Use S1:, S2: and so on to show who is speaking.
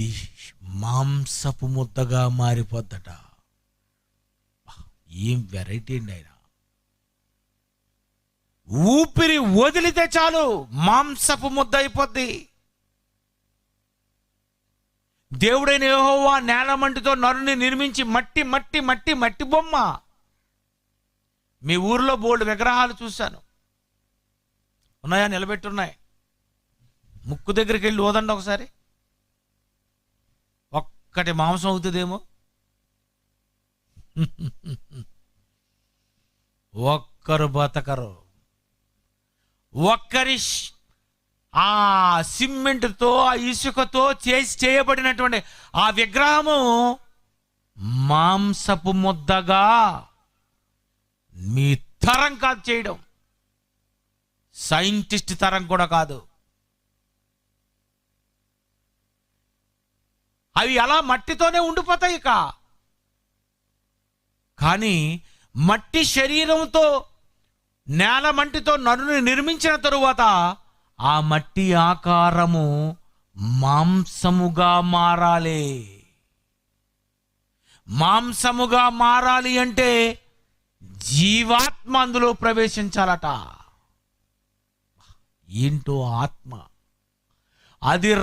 S1: అది మాంసపు ముద్దగా మారిపోద్దట. ఏం వెరైటీ అండి ఆయన. ఊపిరి వదిలితే చాలు మాంసపు ముద్ద అయిపోద్ది. దేవుడైన యెహోవా నేలమంటితో నరుని నిర్మించి మట్టి మట్టి మట్టి మట్టి బొమ్మ. మీ ఊర్లో బోల్డ్ విగ్రహాలు చూశాను, ఉన్నాయా? నిలబెట్టున్నాయి. ముక్కు దగ్గరికి వెళ్ళి ఓదండి ఒకసారి, ఒక్కటి మాంసం అవుతుందేమో. ఒక్కరు బతకరు. ఒక్కరి ఆ సిమెంట్తో ఆ ఇసుకతో చేయబడినటువంటి ఆ విగ్రహము మాంసపు ముద్దగా మీ తరం కాదు చేయడం, సైంటిస్ట్ తరం కూడా కాదు. అవి అలా మట్టితోనే ఉండిపోతాయి. కానీ మట్టి శరీరంతో నేల మంటితో నరుని నిర్మించిన తరువాత ఆ మట్టి ఆకారము మాంసముగా మారాలి. మాంసముగా మారాలి అంటే జీవాత్మ అందులో ప్రవేశించాలట. ఏంటో ఆత్మ అది.